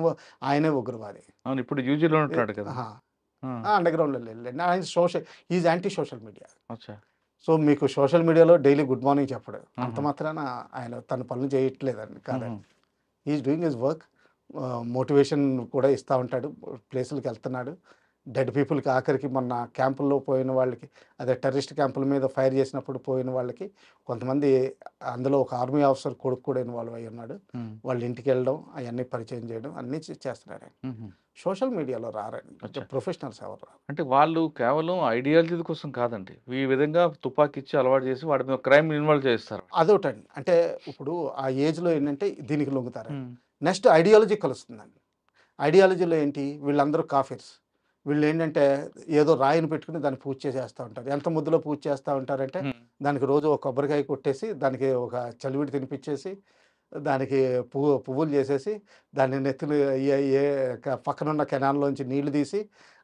ఆయనే ఉగ్రవాది. అవును, ఇప్పుడు యూజీలో ఉంటున్నాడు కదా, అండర్ గ్రౌండ్లో వెళ్ళండి. ఆయన is anti social media. So మీకు సోషల్ మీడియాలో డైలీ గుడ్ మార్నింగ్ చెప్పడు, అంత మాత్రాన ఆయన తన పనులు చేయట్లేదండి కాదండి. Is doing his work. Motivation కూడా ఇస్తూ ఉంటాడు, ప్లేసులకు వెళ్తున్నాడు. డెడ్ పీపుల్కి ఆఖరికి మొన్న క్యాంపుల్లో పోయిన వాళ్ళకి, అదే టెర్రరిస్ట్ క్యాంపుల మీద ఫైర్ చేసినప్పుడు పోయిన వాళ్ళకి కొంతమంది, అందులో ఒక ఆర్మీ ఆఫీసర్ కొడుకు కూడా ఇన్వాల్వ్ అయ్యి ఉన్నాడు. వాళ్ళ ఇంటికి వెళ్ళడం, అవన్నీ పరిచయం చేయడం అన్నీ చేస్తున్నాడు. సోషల్ మీడియాలో రారండి, ప్రొఫెషనల్స్ ఎవరు రారు. అంటే వాళ్ళు కేవలం ఐడియాలజీ కోసం కాదండి, ఈ విధంగా తుపాకీ ఇచ్చి అలవాటు చేసి వాడి మీద క్రైమ్ ఇన్వాల్వ్ చేస్తారు. అదొకటండి. అంటే ఇప్పుడు ఆ ఏజ్లో ఏంటంటే దీనికి లొంగుతారు. Next ideology కలుస్తుందండి. ఐడియాలజీలో ఏంటి, వీళ్ళందరూ కాఫీర్స్. వీళ్ళు ఏంటంటే ఏదో రాయిని పెట్టుకుని దాన్ని పూజ చేసేస్తూ ఉంటారు. ఎంత ముద్దులో పూజ చేస్తూ ఉంటారంటే దానికి రోజు ఒక కొబ్బరికాయ కొట్టేసి, దానికి ఒక చలివిడి తినిపించేసి, దానికి పువ్వులు చేసేసి, దాన్ని నెత్తులు పక్కనున్న కెనాల్లోంచి నీళ్లు తీసి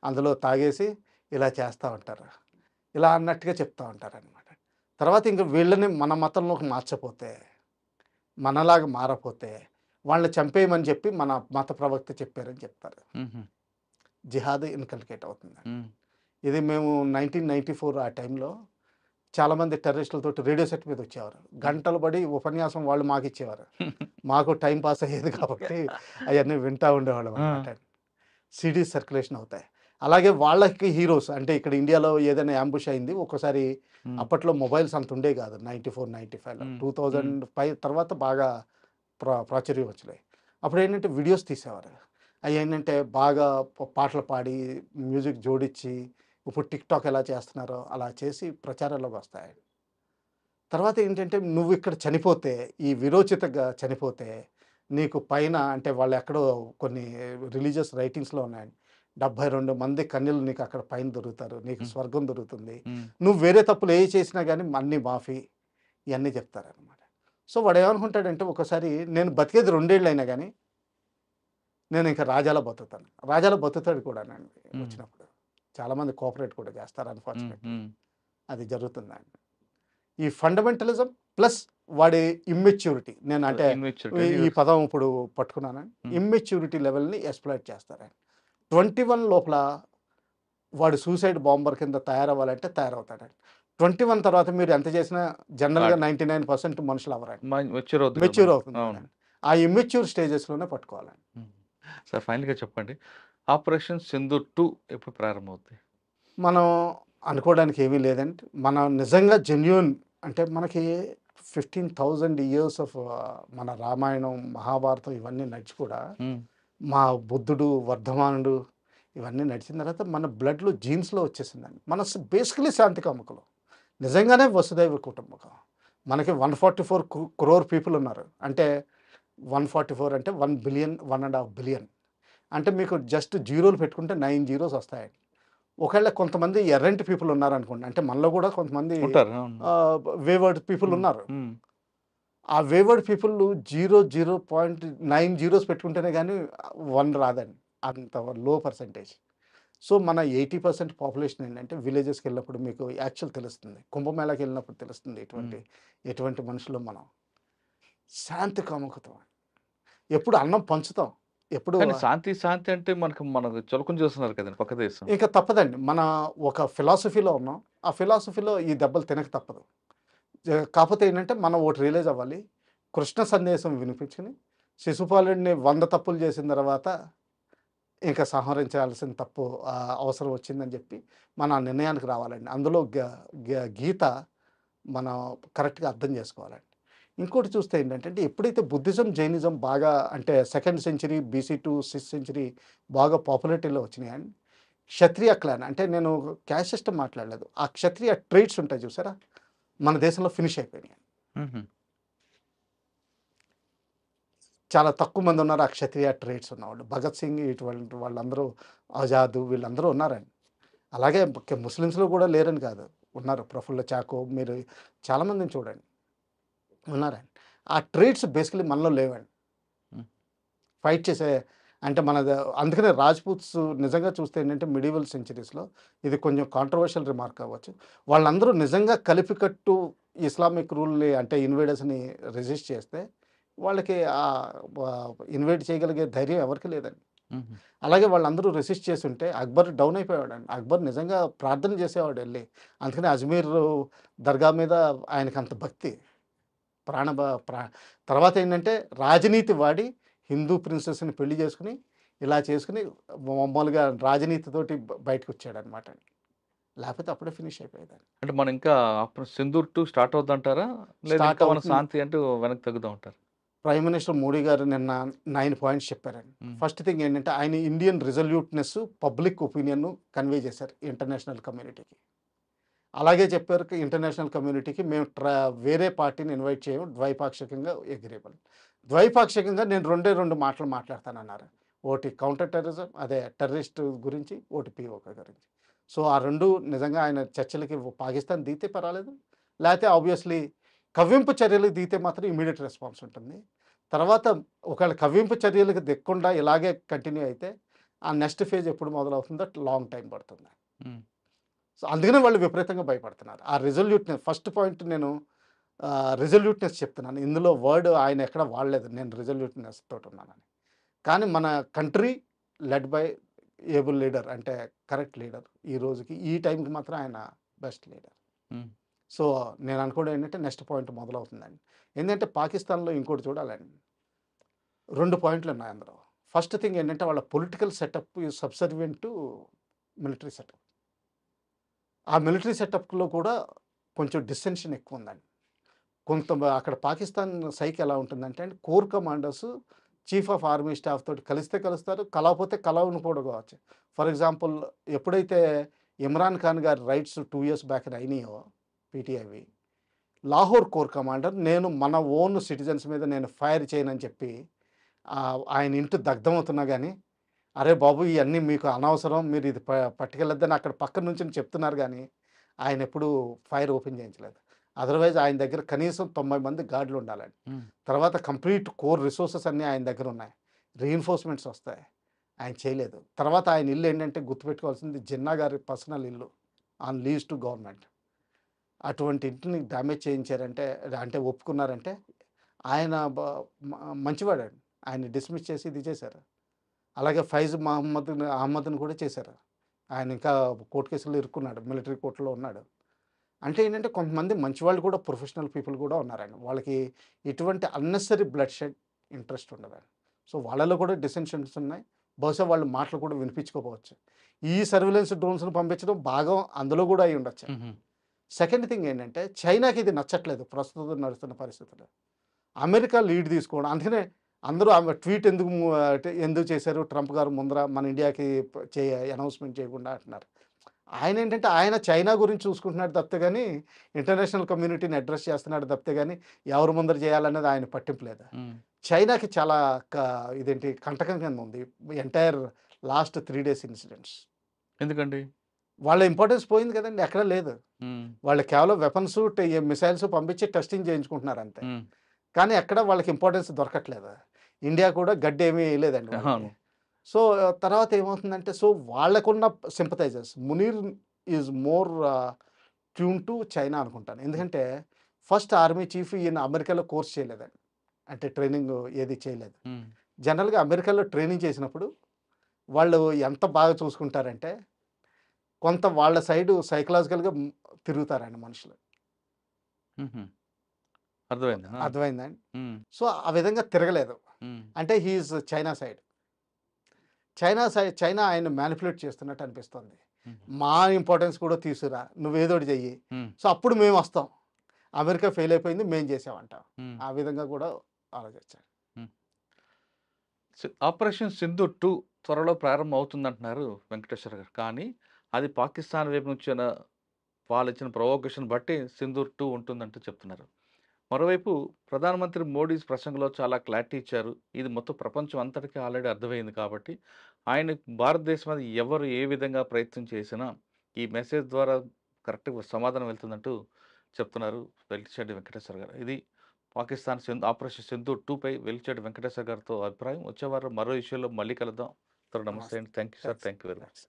అందులో తాగేసి ఇలా చేస్తూ ఉంటారు. ఇలా అన్నట్టుగా చెప్తూ ఉంటారు అనమాట. తర్వాత ఇంక వీళ్ళని మన మతంలోకి మార్చపోతే, మనలాగా మారపోతే వాళ్ళని చంపేయమని చెప్పి మన మత ప్రవక్త చెప్పారని చెప్తారు. జిహాద్ ఇన్కల్కేట్ అవుతుంది. ఇది మేము 1994 ఆ టైంలో చాలామంది టెర్రరిస్టులతో రేడియో సెట్ మీద వచ్చేవారు. గంటలు పడి ఉపన్యాసం వాళ్ళు మాకు ఇచ్చేవారు. మాకు టైం పాస్ అయ్యేది కాబట్టి అవన్నీ వింటూ ఉండేవాళ్ళం అనమాట. సిడీస్ సర్క్యులేషన్ అవుతాయి. అలాగే వాళ్ళకి హీరోస్ అంటే ఇక్కడ ఇండియాలో ఏదైనా యాంబుష్ అయింది ఒక్కసారి, అప్పట్లో మొబైల్స్ అంత ఉండే కాదు. 94, 95లో 2005 తర్వాత బాగా ప్రాచుర్యం వచ్చినాయి. అప్పుడు ఏంటంటే వీడియోస్ తీసేవారు. అవి ఏంటంటే బాగా పాటలు పాడి మ్యూజిక్ జోడించి, ఇప్పుడు టిక్టాక్ ఎలా చేస్తున్నారో అలా చేసి ప్రచారంలోకి వస్తాయి. తర్వాత ఏంటంటే నువ్వు ఇక్కడ చనిపోతే, ఈ విరోచితంగా చనిపోతే నీకు పైన అంటే వాళ్ళు ఎక్కడో కొన్ని రిలీజియస్ రైటింగ్స్లో ఉన్నాయండి, 72 మంది కన్యలు నీకు అక్కడ పైన దొరుకుతారు, నీకు స్వర్గం దొరుకుతుంది, నువ్వు వేరే తప్పులు ఏ చేసినా కానీ అన్నీ మాఫీ, ఇవన్నీ చెప్తారనమాట. సో వాడు ఏమనుకుంటాడంటే ఒకసారి నేను బతికేది 2 ఏళ్ళు అయినా కానీ నేను ఇంకా రాజాలో బతుకుతాను. రాజాలో బతుకుతాడు కూడా అండి. వచ్చినప్పుడు చాలామంది కోఆపరేట్ కూడా చేస్తారు. అన్ఫార్చునేట్లీ అది జరుగుతుందండి. ఈ ఫండమెంటలిజం ప్లస్ వాడి ఇమ్మెచ్యూరిటీ, నేను అంటే ఈ పదం ఇప్పుడు పట్టుకున్నానండి, ఇమ్మెచ్యూరిటీ లెవెల్ని ఎక్స్ప్లాయిట్ చేస్తారండి. 21 లోపల వాడు సూసైడ్ బాంబర్ కింద తయారవ్వాలంటే తయారవుతాడండి. 21 తర్వాత మీరు ఎంత చేసినా జనరల్గా 99% మనుషులు అవరండి, మెచ్యూర్ అవుతుంది. ఆ ఇమ్మెచ్యూర్ స్టేజెస్లోనే పట్టుకోవాలండి. సార్ ఫైనల్గా చెప్పండి, ఆపరేషన్ సింధూర్ 2 ఎప్పుడు ప్రారంభమవుతుంది? మనం అనుకోవడానికి ఏమీ లేదండి. మనం నిజంగా జెన్యూన్ అంటే మనకి 15,000 years ఆఫ్ మన రామాయణం, మహాభారతం ఇవన్నీ నడిచి కూడా మా బుద్ధుడు, వర్ధమానుడు ఇవన్నీ నడిచిన తర్వాత మన బ్లడ్లో జీన్స్లో వచ్చేసిందండి. మన బేసికలీ శాంతి కాముకులు, నిజంగానే వసుదైవ కుటుంబకం. మనకి 144 క్రోర్ పీపుల్ ఉన్నారు. అంటే 144 అంటే 1 బిలియన్, 1.5 బిలియన్. అంటే మీకు జస్ట్ జీరోలు పెట్టుకుంటే 9 జీరోస్ వస్తాయండి. ఒకవేళ కొంతమంది ఎర్రంటి పీపుల్ ఉన్నారనుకోండి, అంటే మనలో కూడా కొంతమంది ఉంటారు. అవును. వేవర్డ్ పీపుల్ ఉన్నారు. ఉమ్. ఆ వేవర్డ్ పీపుల్ 0.9 జీరోస్ పెట్టుకుంటేనే కానీ 1 రాదండి. అంత లో పర్సెంటేజ్. సో మన 80% పాపులేషన్ ఏంటంటే విలేజెస్కి వెళ్ళినప్పుడు మీకు యాక్చువల్ తెలుస్తుంది. కుంభమేళాకి వెళ్ళినప్పుడు తెలుస్తుంది ఎటువంటి మనుషులు మనం. శాంతి కాముకతం. ఎప్పుడు అన్నం పంచుతాం. ఎప్పుడు కానీ శాంతి శాంతి అంటే మనకు చులకన చేస్తున్నారు కదండి పక్క దేశం. ఇంకా తప్పదండి. మన ఒక ఫిలాసఫీలో ఉన్నాం. ఆ ఫిలాసఫీలో ఈ దెబ్బలు తినక తప్పదు. కాకపోతే ఏంటంటే మనం ఒకటి రియలైజ్ అవ్వాలి. కృష్ణ సందేశం వినిపించుకుని శిశుపాలుడిని 100 తప్పులు చేసిన తర్వాత ఇంకా సంహరించాల్సిన అవసరం వచ్చిందని చెప్పి మన ఆ నిర్ణయానికి రావాలండి. అందులో గీత మనం కరెక్ట్‌గా అర్థం చేసుకోవాలండి. ఇంకోటి చూస్తే ఏంటంటే ఎప్పుడైతే బుద్ధిజం, జైనిజం బాగా అంటే 2nd century BC to 6th century బాగా పాపులారిటీలో వచ్చినాయండి. క్షత్రియ క్లాన్ అంటే నేను క్యాస్ట్ సిస్టమ్ మాట్లాడలేదు. ఆ క్షత్రియ ట్రేడ్స్ ఉంటాయి చూసారా? మన దేశంలో ఫినిష్ అయిపోయినాయి. హుహు. చాలా తక్కువ మంది ఉన్నారు ఆ క్షత్రియ ట్రేడ్స్ ఉన్నవాళ్ళు. భగత్ సింగ్ ఇటువంటి వాళ్ళందరూ, ఆజాద్ వీళ్ళందరూ ఉన్నారండి. అలాగే ముస్లిమ్స్‌లో కూడా లేరని కాదు. ఉన్నారు. ప్రఫుల్ల చాకో మీరు చాలామందిని చూడండి. ఉన్నారండి. ఆ ట్రేడ్స్ బేసికల్లీ మనలో లేవండి. హ్మ్. ఫైట్ చేసే అంటే అందుకనే రాజ్‌పూట్స్ నిజంగా చూస్తే ఏంటంటే మిడివల్ సెంచరీస్‌లో ఇది కొంచెం కాంట్రోవర్షియల్ రిమార్క్ అవ్వచ్చు. వాళ్ళందరూ నిజంగా కలిపికట్టు ఇస్లామిక్ రూల్‌ని అంటే ఇన్వేడర్స్‌ని రెసిస్ట్ చేస్తే వాళ్ళకి ఇన్వైట్ చేయగలిగే ధైర్యం ఎవరికీ లేదండి. హుహు. అలాగే వాళ్ళందరూ రెసిస్ట్ చేసుంటే అక్బర్ డౌన్ అయిపోయాడండి. అక్బర్ నిజంగా ప్రార్థన చేసేవాడు ఎళ్లి. అందుకని అజ్మీర్ దర్గా మీద ఆయనకంత భక్తి. తర్వాత ఏంటంటే రాజనీతి వాడి హిందూ ప్రిన్సెస్‌ని పెళ్లి చేసుకొని, ఇలా చేసుకొని మామూలుగా రాజనీతితోటి బయటకొచ్చాడనమాట. లేకపోతే అప్పుడే ఫినిష్ అయిపోయేదండి. అంటే మనం ఇంకా ఆఫ్టర్ సింధూర్ 2 స్టార్ట్ అవుద్దంటారా? లేదా స్టార్ట్ ఇంకా మనం అవుతుంది. శాంతి అంటూ వెనక్కి తగ్గుదాం అంటారా? ప్రైమ్ మినిస్టర్ మోడీ గారు నిన్న 9 పాయింట్స్ చెప్పారండి. హ్మ్. ఫస్ట్ థింగ్ ఏంటంటే ఆయన ఇండియన్ రిజల్యూట్‌నెస్, పబ్లిక్ ఒపీనియన్‌ను కన్వే చేశారు ఇంటర్నేషనల్ కమ్యూనిటీకి. అలాగే చెప్పారు ఇంటర్నేషనల్ కమ్యూనిటీకి మేము వేరే పార్టీని ఇన్వైట్ చేయము. ద్వైపాక్షికంగా అగ్రీబుల్. ద్వైపాక్షికంగా నేను 2 మాటలు మాట్లాడతానన్నారు. ఒకటి కౌంటర్ టెర్రరిజం అదే టెర్రరిస్ట్ గురించి, ఒకటి పీఓకే గురించి. సో ఆ 2 నిజంగా ఆయన చర్చలకి పాకిస్తాన్ దిగితే పర్వాలేదు. లేకపోతే ఆబ్వియస్లీ కవ్వింపు చర్యలకు దిగితే మాత్రం ఇమ్మీడియేట్ రెస్పాన్స్ ఉంటుంది. తర్వాత ఒకవేళ కవ్వింపు చర్యలకు దిక్కకుండా ఇలాగే కంటిన్యూ అయితే ఆ నెక్స్ట్ ఫేజ్ ఎప్పుడు మొదలవుతుందో లాంగ్ టైం పడుతుంది. హ్మ్. సో అందుకనే వాళ్ళు విపరీతంగా భయపడుతున్నారు. ఆ రిజల్యూట్‌నెస్ ఫస్ట్ పాయింట్ నేను రిజల్యూట్‌నెస్ చెప్తున్నాను. ఇందులో వర్డ్ ఆయన ఎక్కడ వాడలేదు. నేను రిజల్యూట్‌నెస్ తోటున్నానని. కానీ మన country led by able leader అంటే కరెక్ట్ లీడర్. ఈ రోజుకి ఈ టైంకి మాత్రం ఆయన బెస్ట్ లీడర్. హ్మ్. సో నేను అనుకోవడం ఏంటంటే నెక్స్ట్ పాయింట్ మొదలవుతుందండి. ఏంటంటే పాకిస్తాన్‌లో ఇంకోటి చూడాలండి. 2 పాయింట్లు ఉన్నాయి అందులో. ఫస్ట్ థింగ్ ఏంటంటే వాళ్ళ political setup is subservient to military setup. ఆ మిలిటరీ సెటప్‌లో కూడా కొంచెం డిస్సెన్షన్ ఎక్కువ ఉందండి. అక్కడ పాకిస్తాన్ సైక్ ఎలా ఉంటుందంటే అండి, core commanders chief of army staff తోటి కలిస్తే కలుస్తారు, కలవకపోతే కలవను కూడా కావచ్చు. ఫర్ ఎగ్జాంపుల్ ఎప్పుడైతే ఇమ్రాన్ ఖాన్ గారి రైట్స్ 2 ఇయర్స్ బ్యాక్ అయినాయో పీటీఐవి, లాహోర్ కోర్ కమాండర్ నేను మన ఓన్ సిటిజన్స్ మీద నేను ఫైర్ చేయనని చెప్పి ఆయన ఇంటి దగ్ధమవుతున్నా కానీ, అరే బాబు ఇవన్నీ మీకు అనవసరం, మీరు ఇది పట్టుకెళ్ళొద్దని అక్కడ పక్కన నుంచి చెప్తున్నారు కానీ ఆయన ఎప్పుడు ఫైర్ ఓపెన్ చేయించలేదు. అదర్వైజ్ ఆయన దగ్గర కనీసం 90 మంది గార్డులు ఉండాలండి. హ్మ్. తర్వాత కంప్లీట్ కోర్ రిసోర్సెస్ అన్నీ ఆయన దగ్గర ఉన్నాయి. రీఎన్ఫోర్స్మెంట్స్ వస్తాయి. ఆయన చేయలేదు. తర్వాత ఆయన ఇల్లు ఏంటంటే గుర్తుపెట్టుకోవాల్సింది జిన్నా గారి పర్సనల్ ఇల్లు ఆన్ లీజ్ టు గవర్నమెంట్. అటువంటి ఇంటిని డ్యామేజ్ చేయించారంటే అంటే ఒప్పుకున్నారంటే ఆయన మంచివాడండి. ఆయన్ని డిస్మిస్ చేసి ఇది చేశారు. అలాగే ఫైజ్ అహ్మద్‌ని కూడా చేశారు. ఆయన ఇంకా కోర్టు కేసులో ఇరుక్కున్నాడు. మిలిటరీ కోర్టులో ఉన్నాడు. అంటే ఏంటంటే కొంతమంది మంచివాళ్ళు కూడా ప్రొఫెషనల్ పీపుల్ కూడా ఉన్నారండి. వాళ్ళకి ఎటువంటి అన్నెసరీ బ్లడ్ షెడ్ ఇంట్రెస్ట్ ఉండదండి. సో వాళ్ళలో కూడా డిసెన్షన్స్ ఉన్నాయి. బహుశా వాళ్ళ మాటలు కూడా వినిపించుకోకపోవచ్చు. ఈ సర్వేలెన్స్ డ్రోన్స్‌ని పంపించడం భాగం అందులో కూడా అయి ఉండొచ్చు. హుహు. సెకండ్ థింగ్ ఏంటంటే చైనాకి ఇది నచ్చట్లేదు ప్రస్తుతం నడుస్తున్న పరిస్థితుల్లో. అమెరికా లీడ్ తీసుకోవడం. అందుకనే అందరూ ఆమె ట్వీట్ ఎందుకు చేశారు ట్రంప్ గారు ముందర మన ఇండియాకి అనౌన్స్‌మెంట్ చేయకుండా అంటున్నారు. ఆయన ఏంటంటే ఆయన చైనా గురించి చూసుకుంటున్నాడు తప్పితే కానీ ఇంటర్నేషనల్ కమ్యూనిటీని అడ్రస్ చేస్తున్నాడు తప్పితే కానీ ఎవరు ముందర చేయాలనేది ఆయన పట్టింపు లేదు. చైనాకి చాలా ఇదేంటి కంటకం కింద ఉంది ఎంటైర్ లాస్ట్ 3 days ఇన్సిడెంట్స్. ఎందుకండి? వాళ్ళ ఇంపార్టెన్స్ పోయింది కదండి, ఎక్కడ లేదు. వాళ్ళు కేవలం వెపన్స్ మిసైల్స్ పంపించి టెస్టింగ్ చేయించుకుంటున్నారు అంతే, కానీ ఎక్కడ వాళ్ళకి ఇంపార్టెన్స్ దొరకట్లేదు. ఇండియా కూడా గడ్డి ఏమీ వేయలేదండి వాళ్ళకి. సో తర్వాత ఏమవుతుందంటే, సో వాళ్ళకున్న sympathisers Munir is more tune to China అనుకుంటాను. ఎందుకంటే ఫస్ట్ ఆర్మీ చీఫ్ ఈయన అమెరికాలో కోర్స్ చేయలేదండి, అంటే ట్రైనింగ్ ఏది చేయలేదు. జనరల్గా అమెరికాలో ట్రైనింగ్ చేసినప్పుడు వాళ్ళు ఎంత బాగా చూసుకుంటారంటే కొంత వాళ్ళ సైడు సైకలాజికల్గా తిరుగుతారండి మనుషులు. అర్థమైందండి. సో ఆ విధంగా తిరగలేదు, అంటే హీఈస్ చైనా ఆయన మ్యానిపులేట్ చేస్తున్నట్టు అనిపిస్తుంది. మా ఇంపార్టెన్స్ కూడా తీసుకురా, నువ్వేదోటి చెయ్యి, సో అప్పుడు మేము వస్తాం, అమెరికా ఫెయిల్ అయిపోయింది మేము చేసామంటాం, ఆ విధంగా కూడా ఆలోచించారు. ఆపరేషన్ సింధూర్ 2 త్వరలో ప్రారంభం అవుతుందంటున్నారు వెంకటేశ్వర గారు, కానీ అది పాకిస్తాన్ వైపు నుంచి వాళ్ళు ఇచ్చిన ప్రొవోకేషన్ బట్టి సింధూర్ 2 ఉంటుందంటూ చెప్తున్నారు. మరోవైపు ప్రధానమంత్రి మోడీ ప్రసంగంలో చాలా క్లారిటీ ఇచ్చారు, ఇది మొత్తం ప్రపంచం అంతటికీ ఆల్రెడీ అర్థమైంది కాబట్టి ఆయన భారతదేశం మీద ఎవరు ఏ విధంగా ప్రయత్నం చేసినా ఈ మెసేజ్ ద్వారా కరెక్ట్గా సమాధానం వెళ్తుందంటూ చెప్తున్నారు వెలిచెడ్డి వెంకటేశ్వర గారు. ఇది పాకిస్తాన్ ఆపరేషన్ సింధూర్ 2పై వెలిచెడ్డి వెంకటేశ్వర గారితో అభిప్రాయం. వచ్చేవారు మరో విషయంలో మళ్ళీ కలుద్దాం. నమస్తే అండి, thank you sir, thank you very much.